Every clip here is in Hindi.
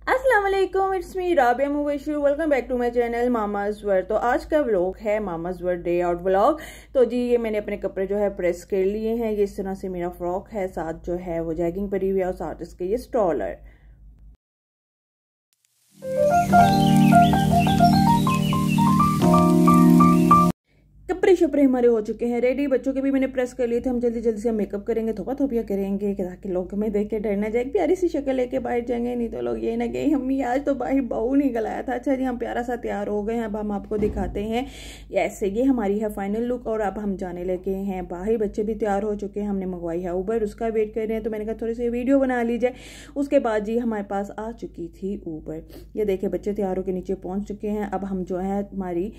अस्सलाम वालेकुम, it's me Rabia Mubashir. Welcome back to my channel mama's world. तो आज का व्लॉग है mama's world day out vlog. तो जी ये मैंने अपने कपड़े जो है प्रेस कर लिए हैं। ये इस तरह से मेरा फ्रॉक है, साथ जो है वो जैगिंग परी हुई है और साथ इसके ये स्टॉलर। कपड़े शपड़े हमारे हो चुके हैं रेडी। बच्चों के भी मैंने प्रेस कर लिए थे। हम जल्दी जल्दी से मेकअप करेंगे, थोपा थोपिया करेंगे ताकि लोग हमें देख के डर ना जाए। प्यारी सी शक्ल लेके बाहर जाएंगे, नहीं तो लोग ये ना कहें मम्मी आज तो बाहर बहू निकल आया था। अच्छा जी, हम प्यारा सा तैयार हो गए हैं। अब हम आपको दिखाते हैं। ऐसे ये हमारी है फाइनल लुक और अब हम जाने लगे हैं बाहर। बच्चे भी तैयार हो चुके हैं, हमने मंगवाई है उबर, उसका वेट कर रहे हैं। तो मैंने कहा थोड़ी सी वीडियो बना ली जाए। उसके बाद जी हमारे पास आ चुकी थी उबर। ये देखे बच्चे तैयार होकर नीचे पहुंच चुके हैं। अब हम जो है हमारी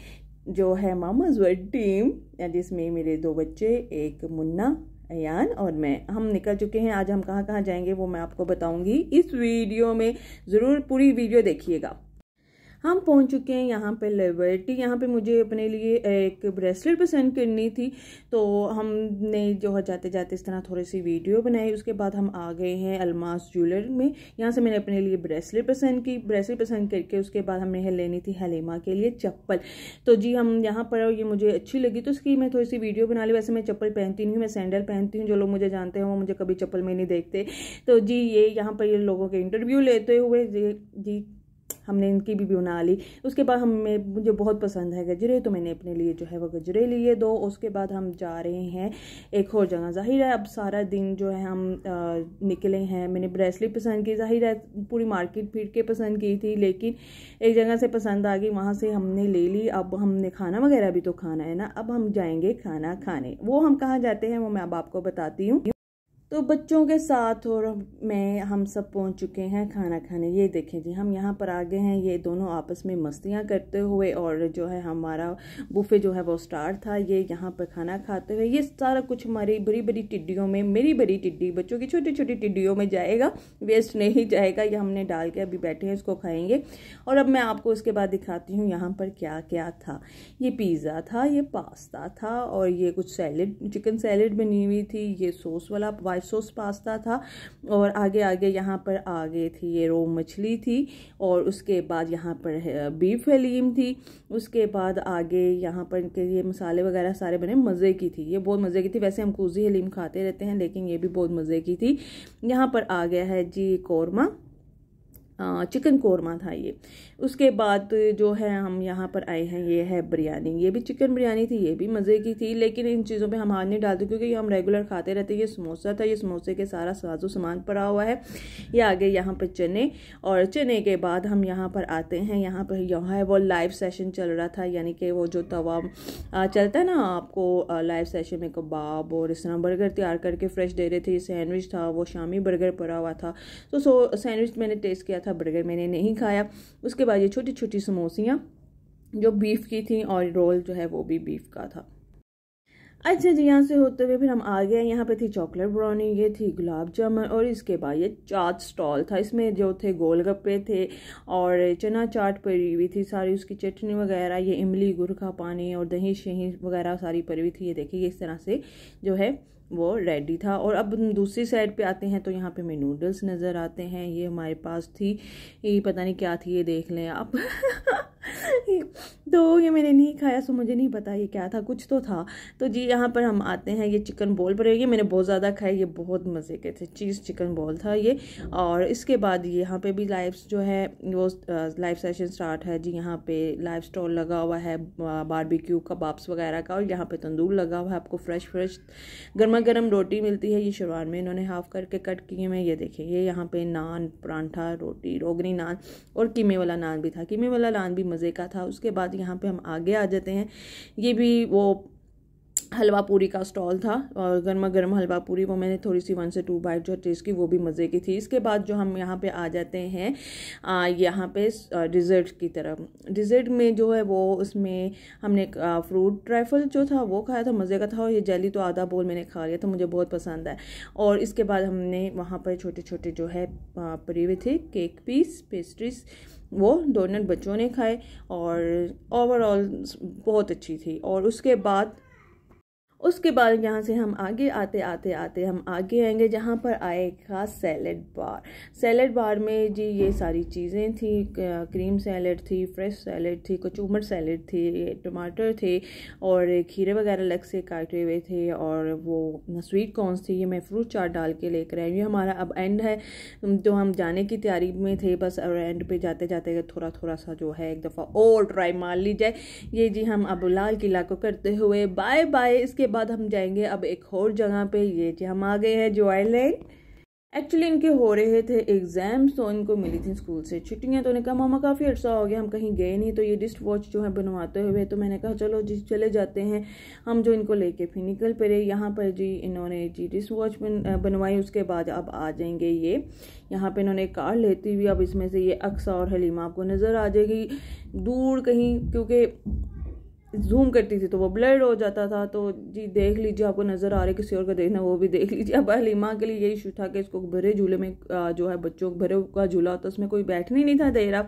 जो है मामाज वर्ल्ड टीम, जिसमें मेरे दो बच्चे, एक मुन्ना अयान और मैं, हम निकल चुके हैं। आज हम कहाँ कहाँ जाएंगे वो मैं आपको बताऊंगी इस वीडियो में। ज़रूर पूरी वीडियो देखिएगा। हम पहुंच चुके हैं यहाँ पे लिबर्टी। यहाँ पे मुझे अपने लिए एक ब्रेसलेट पसंद करनी थी, तो हमने जो है जाते जाते इस तरह थोड़ी सी वीडियो बनाई। उसके बाद हम आ गए हैं अलमास ज्वेलर में। यहाँ से मैंने अपने लिए ब्रेसलेट पसंद की। ब्रेसलेट पसंद करके उसके बाद हमने लेनी थी हलीमा के लिए चप्पल। तो जी हम यहाँ पर, ये मुझे अच्छी लगी तो इसकी मैं थोड़ी सी वीडियो बना ली। वैसे मैं चप्पल पहनती नहीं हूँ, मैं सैंडल पहनती हूँ। जो लोग मुझे जानते हैं वो मुझे कभी चप्पल में नहीं देखते। तो जी ये यहाँ पर ये लोगों के इंटरव्यू लेते हुए जी हमने इनकी भी बना ली। उसके बाद मुझे बहुत पसंद है गजरे, तो मैंने अपने लिए जो है वो गजरे लिए दो। उसके बाद हम जा रहे हैं एक और जगह। जाहिर है अब सारा दिन जो है हम निकले हैं। मैंने ब्रेसलेट पसंद की, जाहिर है पूरी मार्केट फिर के पसंद की थी, लेकिन एक जगह से पसंद आ गई, वहाँ से हमने ले ली। अब हमने खाना वगैरह भी तो खाना है ना, अब हम जाएंगे खाना खाने। वो हम कहाँ जाते हैं वो मैं अब आपको बताती हूँ। तो बच्चों के साथ और मैं हम सब पहुंच चुके हैं खाना खाने। ये देखें जी हम यहाँ पर आ गए हैं। ये दोनों आपस में मस्तियाँ करते हुए, और जो है हमारा बुफे जो है वो स्टार्ट था। ये यहाँ पर खाना खाते हुए, ये सारा कुछ हमारी बड़ी बड़ी टिड्डियों में, मेरी बड़ी टिड्डी, बच्चों की छोटी छोटी टिड्डियों में जाएगा, वेस्ट नहीं जाएगा। ये हमने डाल के अभी बैठे हैं, इसको खाएंगे। और अब मैं आपको इसके बाद दिखाती हूँ यहाँ पर क्या क्या था। ये पिज़्ज़ा था, ये पास्ता था, और ये कुछ सैलेड, चिकन सैलेड बनी हुई थी। ये सॉस वाला वाइट सॉस पास्ता था। और आगे आगे यहाँ पर आगे थी ये रो मछली थी। और उसके बाद यहाँ पर बीफ हलीम थी। उसके बाद आगे यहाँ पर इनके ये मसाले वगैरह सारे बने, मज़े की थी। ये बहुत मज़े की थी। वैसे हम कुजी हलीम खाते रहते हैं, लेकिन ये भी बहुत मज़े की थी। यहाँ पर आ गया है जी कौरमा, चिकन कौरमा था ये। उसके बाद जो है हम यहाँ पर आए हैं, ये है बिरयानी। ये भी चिकन बिरयानी थी, ये भी मज़े की थी, लेकिन इन चीज़ों पे हम हाथ नहीं डालते क्योंकि हम रेगुलर खाते रहते हैं। ये समोसा था, ये समोसे के सारा साजो सामान पड़ा हुआ है। ये आगे यहाँ पर चने, और चने के बाद हम यहाँ पर आते हैं। यहाँ पर है वो लाइव सेशन चल रहा था, यानी कि वो जो तवा चलता है ना, आपको लाइव सेशन में कबाब और इस तरह बर्गर तैयार करके फ्रेश दे रहे थे। सैंडविच था, वो शामी बर्गर पड़ा हुआ था। तो सैंडविच मैंने टेस्ट किया था, बर्गर मैंने नहीं खाया। उसके बाद ये छोटी छोटी समोसियाँ जो बीफ की थी, और रोल जो है वो भी बीफ का था। अच्छा जी, यहाँ से होते हुए फिर हम आ गए। यहाँ पे थी चॉकलेट ब्राउनी, ये थी गुलाब जामुन, और इसके बाद ये चाट स्टॉल था। इसमें जो थे गोलगप्पे थे और चना चाट पड़ी हुई थी सारी, उसकी चटनी वगैरह, ये इमली गुड़ का पानी और दही शही वगैरह सारी पड़ी हुई थी। ये देखिए इस तरह से जो है वो रेडी था। और अब दूसरी साइड पे आते हैं तो यहाँ पे हमें नूडल्स नज़र आते हैं। ये हमारे पास थी, ये पता नहीं क्या थी, ये देख लें आप तो ये मैंने नहीं खाया, सो मुझे नहीं पता ये क्या था, कुछ तो था। तो जी यहाँ पर हम आते हैं, ये चिकन बॉल पर, ये मैंने बहुत ज़्यादा खाए, ये बहुत मज़े के थे। चीज़ चिकन बॉल था ये। और इसके बाद यहाँ पे भी लाइव जो है वो लाइव सेशन स्टार्ट है जी। यहाँ पे लाइव स्टॉल लगा हुआ है बारबेक्यू कबाब्स वगैरह का, और यहाँ पे तंदूर लगा हुआ है। आपको फ्रेश फ्रेश गर्मा गर्म रोटी मिलती है। ये शेरवान में इन्होंने हाफ करके कट किए हुए। ये देखिए ये यहाँ पे नान, परांठा, रोटी, रोगनी नान और कीमे वाला नान भी था। कीमे वाला नान भी मज़े का था। उसके बाद यहाँ पे हम आगे आ जाते हैं। ये भी वो हलवा पूरी का स्टॉल था, और गर्मा गर्म हलवा पूरी, वो मैंने थोड़ी सी 1 से 2 बाइट जो टेस्ट की, वो भी मज़े की थी। इसके बाद जो हम यहाँ पे आ जाते हैं यहाँ पे डिज़र्ट की तरफ। डिज़र्ट में जो है वो उसमें हमने फ्रूट ट्रैफल जो था वो खाया था, मज़े का था। और ये जेली तो आधा बोल मैंने खा लिया था, मुझे बहुत पसंद है। और इसके बाद हमने वहाँ पर छोटे छोटे जो है पड़े हुए थे केक पीस, पेस्ट्रीज, वो डोनट बच्चों ने खाए, और ओवरऑल बहुत अच्छी थी। और उसके बाद उसके बाद यहाँ से हम आगे आते आते आते हम आगे आएंगे जहाँ पर आएगा सैलेड बार। सैलेड बार में जी ये सारी चीज़ें थी, क्रीम सैलेड थी, फ्रेश सैलेड थी, कचूमर सैलेड थी, टमाटर थे और खीरे वगैरह अलग से काटे हुए थे और वो स्वीट कॉर्न्स थी। ये मैं फ्रूट चाट डाल के लेकर आई। ये हमारा अब एंड है, तो हम जाने की तैयारी में थे बस, और एंड पे जाते जाते थोड़ा थोड़ा सा जो है एक दफ़ा और ट्राई मार ली जाए। ये जी हम अब लाल किला को करते हुए बाय बाय। इसके बाद हम जाएंगे अब एक और जगह पे। ये जी हम आ गए हैं जॉयलैंड। एक्चुअली इनके हो रहे थे एग्जाम्स, तो इनको मिली थी स्कूल से छुट्टियां, तो उन्होंने कहा मामा काफ़ी अर्सा हो गया हम कहीं गए नहीं, तो ये रिस्ट वॉच जो है बनवाते हुए, तो मैंने कहा चलो जी चले जाते हैं हम, जो इनको लेके फिर निकल पड़े। यहाँ पर जी इन्होंने जी रिस्ट वॉच बनवाई। उसके बाद अब आ जाएंगे ये यहाँ पे इन्होंने कार लेती हुई। अब इसमें से ये अक्सा और हलीमा आपको नज़र आ जाएगी दूर कहीं, क्योंकि जूम करती थी तो वो ब्लर हो जाता था। तो जी देख लीजिए, आपको नज़र आ रहा है, किसी और का देखना वो भी देख लीजिए। अब हलीमा के लिए यही इशू था कि इसको भरे झूले में जो है बच्चों को भरे का झूला होता है उसमें कोई बैठने नहीं था दे रहा,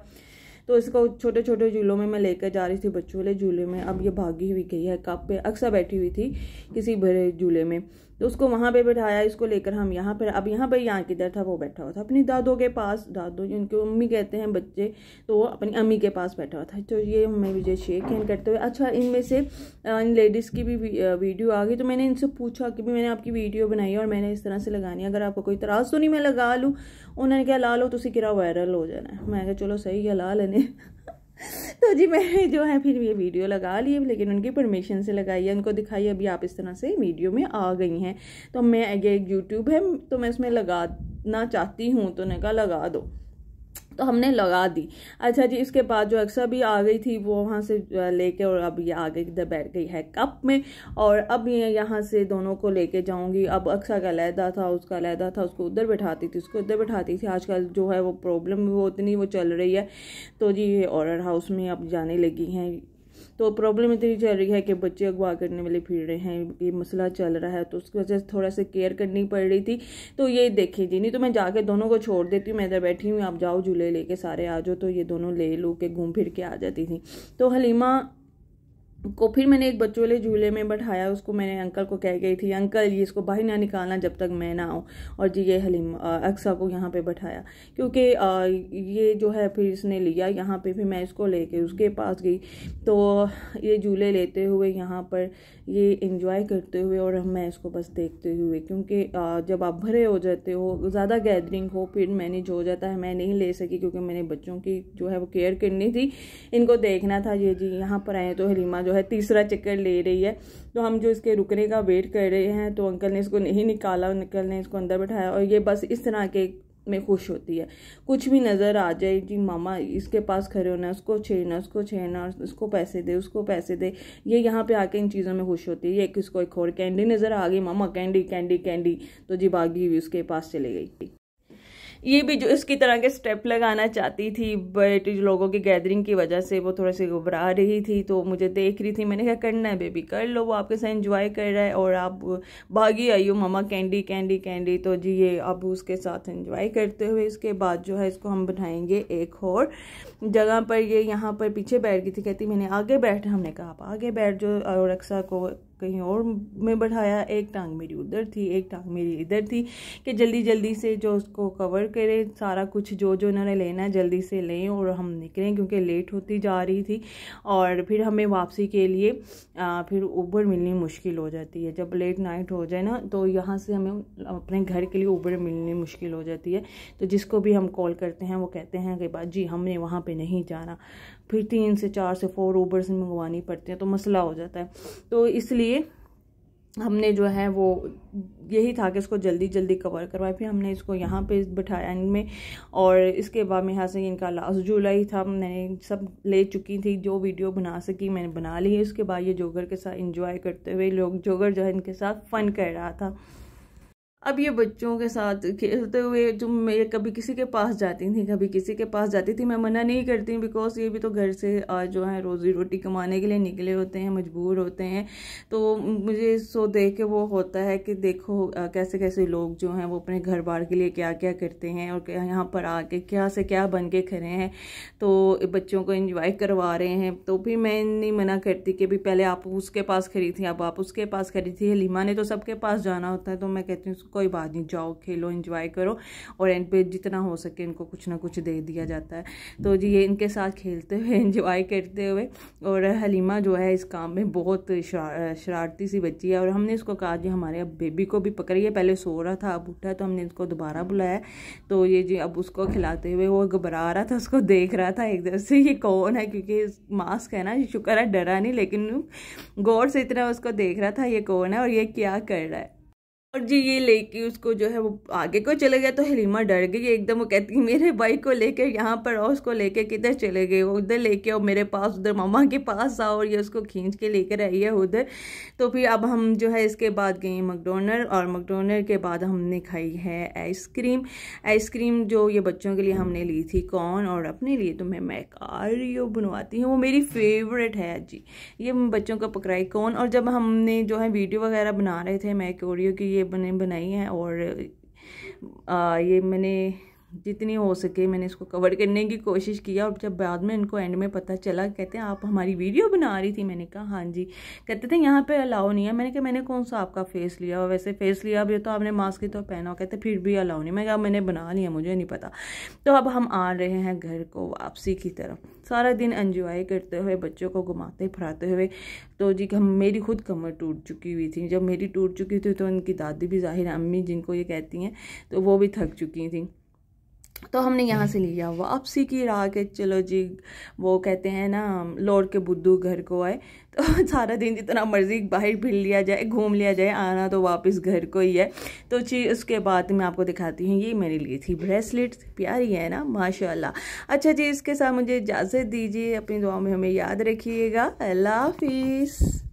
तो इसको छोटे छोटे झूलों में मैं लेकर जा रही थी, बच्चों वाले झूले में। अब ये भागी हुई गई है कप पे, अक्सर बैठी हुई थी किसी भरे झूले में, तो उसको वहाँ पे बैठाया, इसको लेकर हम यहाँ पर। अब यहाँ पर यहाँ किधर था, वो बैठा हुआ था अपनी दादों के पास, दादो जिनको अम्मी कहते हैं बच्चे, तो वो अपनी अम्मी के पास बैठा हुआ था। तो ये हमें विजय शेक हैंड करते हुए। अच्छा, इनमें से इन लेडीज़ की भी वीडियो आ गई, तो मैंने इनसे पूछा कि भी मैंने आपकी वीडियो बनाई है और मैंने इस तरह से लगानी है, अगर आपको कोई इतराज़ तो नहीं मैं लगा लूँ। उन्होंने क्या ला लो तुसी किरा वायरल हो जाना है। मैं कहा चलो सही है ला लेने तो जी मैंने जो है फिर ये वीडियो लगा ली, लेकिन उनकी परमिशन से लगाई है, उनको दिखाई अभी आप इस तरह से वीडियो में आ गई हैं। तो मैं ये यूट्यूब है तो मैं इसमें लगाना चाहती हूँ, तो ने कहा लगा दो, तो हमने लगा दी। अच्छा जी, इसके बाद जो अक्सा भी आ गई थी वो वहाँ से लेके, और अब ये आ गई इधर बैठ गई है कप में, और अब ये यहाँ से दोनों को लेके जाऊँगी। अब अक्सा का लहदा था, उसका लहदा था, उसको उधर बैठाती थी, उसको उधर बैठाती थी। आजकल जो है वो प्रॉब्लम वो उतनी वो चल रही है, तो जी ये ऑर्डर हाउस में अब जाने लगी हैं। तो प्रॉब्लम इतनी चल रही है कि बच्चे अगवा करने वाले फिर रहे हैं, ये मसला चल रहा है, तो उसकी वजह से थोड़ा सा केयर करनी पड़ रही थी। तो ये देखिए जी, नहीं तो मैं जाके दोनों को छोड़ देती हूँ, मैं इधर बैठी हूँ, आप जाओ झूले लेके सारे आ जाओ, तो ये दोनों ले लो के घूम फिर के आ जाती थी। तो हलीमा को फिर मैंने एक बच्चों वाले झूले में बैठाया, उसको मैंने अंकल को कह गई थी अंकल ये इसको बाहर ना निकालना जब तक मैं ना आऊँ, और जी ये हलीम अक्सा को यहाँ पे बैठाया, क्योंकि ये जो है फिर इसने लिया यहाँ पे, फिर मैं इसको लेके उसके पास गई। तो ये झूले लेते हुए यहाँ पर ये इंजॉय करते हुए, और मैं इसको बस देखते हुए, क्योंकि जब आप भरे हो जाते हो, ज़्यादा गैदरिंग हो, फिर मैनेज हो जाता है। मैं नहीं ले सकी क्योंकि मैंने बच्चों की जो है वो केयर करनी थी, इनको देखना था। ये जी यहाँ पर आए तो हलीमा जो है तीसरा चक्कर ले रही है, तो हम जो इसके रुकने का वेट कर रहे हैं, तो अंकल ने इसको नहीं निकाला, अंकल ने इसको अंदर बैठाया, और ये बस इस तरह के में खुश होती है। कुछ भी नज़र आ जाए जी मामा इसके पास खड़े होना, उसको छेड़ना, उसको छेड़ना, उसको पैसे दे, उसको पैसे दे, ये यहाँ पे आके इन चीज़ों में खुश होती है। ये किसको एक और कैंडी नज़र आ गई, मामा कैंडी कैंडी कैंडी, तो जी भागी हुई उसके पास चले गई। ये भी जो इसकी तरह के स्टेप लगाना चाहती थी, बट लोगों की गैदरिंग की वजह से वो थोड़ा सी घबरा रही थी, तो मुझे देख रही थी, मैंने कहा करना है बेबी कर लो, वो आपके साथ एंजॉय कर रहा है और आप भागी आई हो मामा कैंडी कैंडी कैंडी। तो जी ये अब उसके साथ एंजॉय करते हुए, इसके बाद जो है इसको हम बिठाएंगे एक और जगह पर। ये यहाँ पर पीछे बैठ गई थी, कहती मैंने आगे बैठा, हमने कहा आप आगे बैठ जो, और अक्सा को कहीं और में बैठाया, एक टांग मेरी उधर थी, एक टांग मेरी इधर थी, कि जल्दी जल्दी से जो उसको कवर करे, सारा कुछ जो जो उन्होंने लेना है जल्दी से लें और हम निकलें, क्योंकि लेट होती जा रही थी। और फिर हमें वापसी के लिए फिर ऊबर मिलनी मुश्किल हो जाती है, जब लेट नाइट हो जाए ना, तो यहाँ से हमें अपने घर के लिए ऊबर मिलनी मुश्किल हो जाती है। तो जिसको भी हम कॉल करते हैं वो कहते हैं कि बाजी हमने वहाँ पे नहीं जाना, फिर 3 से 4 से 4 ऊबर से मंगवानी पड़ती है, तो मसला हो जाता है। तो इसलिए हमने जो है वो यही था कि इसको जल्दी जल्दी कवर करवाए। फिर हमने इसको यहाँ पे बिठाया इनमें, और इसके बाद में यहाँ से इनका लास्ट जुलाई था, मैंने सब ले चुकी थी, जो वीडियो बना सकी मैंने बना ली है। उसके बाद ये जोगर के साथ इंजॉय करते हुए, लोग जोगर जो है इनके साथ फन कर रहा था। अब ये बच्चों के साथ खेलते हुए जो मैं कभी किसी के पास जाती थी, कभी किसी के पास जाती थी, मैं मना नहीं करती बिकॉज ये भी तो घर से जो है रोज़ी रोटी कमाने के लिए निकले होते हैं, मजबूर होते हैं। तो मुझे सो देख के वो होता है कि देखो कैसे कैसे लोग जो हैं वो अपने घर बार के लिए क्या क्या करते हैं और यहाँ पर आके क्या से क्या बन के खड़े हैं, तो बच्चों को एंजॉय करवा रहे हैं। तो भी मैं नहीं मना करती कि भी पहले आप उसके पास खड़ी थी, अब आप उसके पास खड़ी थी। हलीमा ने तो सबके पास जाना होता है, तो मैं कहती हूँ कोई बात नहीं, जाओ खेलो एंजॉय करो, और एंड पे जितना हो सके इनको कुछ ना कुछ दे दिया जाता है। तो जी ये इनके साथ खेलते हुए एंजॉय करते हुए, और हलीमा जो है इस काम में बहुत शरारती सी बच्ची है, और हमने इसको कहा जी हमारे अब बेबी को भी पकड़िए, पहले सो रहा था अब उठा, तो हमने इसको दोबारा बुलाया। तो ये जी अब उसको खिलाते हुए वो घबरा रहा था, उसको देख रहा था एकदम से ये कौन है, क्योंकि मास्क है ना, शुक्र है डरा नहीं, लेकिन गौर से इतना उसको देख रहा था ये कौन है और ये क्या कर रहा है। और जी ये लेके उसको जो है वो आगे को चले गया, तो हलीमा डर गई एकदम। वो कहती है मेरे भाई को लेकर यहाँ पर आओ, उसको लेके किधर चले गए, वो उधर लेके आओ मेरे पास, उधर मामा के पास आओ, और ये उसको खींच के लेकर आई है उधर। तो फिर अब हम जो है इसके बाद गए मैकडॉनल्ड, और मैकडॉनल्ड के बाद हमने खाई है आइसक्रीम। आइसक्रीम जो ये बच्चों के लिए हमने ली थी कॉर्न, और अपने लिए तो मैं मैकारियो बनवाती हूँ, वो मेरी फेवरेट है जी, ये बच्चों को पकड़ाई कॉर्न। और जब हमने जो है वीडियो वगैरह बना रहे थे मैकारियो की, ये बनाई है, और ये मैंने जितनी हो सके मैंने इसको कवर करने की कोशिश किया। और जब बाद में इनको एंड में पता चला, कहते हैं आप हमारी वीडियो बना रही थी, मैंने कहा हाँ जी। कहते थे यहाँ पे अलाउ नहीं है, मैंने कहा मैंने कौन सा आपका फेस लिया, और वैसे फेस लिया भी तो आपने मास्क ही तो पहना हो, कहते फिर भी अलाउ नहीं। मैं कहा मैंने बना लिया, मुझे नहीं पता। तो अब हम आ रहे हैं घर को वापसी की तरफ, सारा दिन एंजॉय करते हुए, बच्चों को घुमाते फिराते हुए। तो जी मेरी खुद कमर टूट चुकी हुई थी, जब मेरी टूट चुकी थी तो उनकी दादी भी, ज़ाहिर अम्मी जिनको ये कहती हैं, तो वो भी थक चुकी थी। तो हमने यहाँ से लिया वापसी की राह के, चलो जी वो कहते हैं ना लौट के बुद्धू घर को आए। तो सारा दिन जितना मर्जी बाहर फिर लिया जाए, घूम लिया जाए, आना तो वापस घर को ही है। तो जी उसके बाद मैं आपको दिखाती हूँ, ये मेरे लिए थी ब्रेसलेट, प्यारी है ना माशाल्लाह। अच्छा जी इसके साथ मुझे इजाज़त दीजिए, अपनी दुआ में हमें याद रखिएगा। अल्लाह हाफिज़।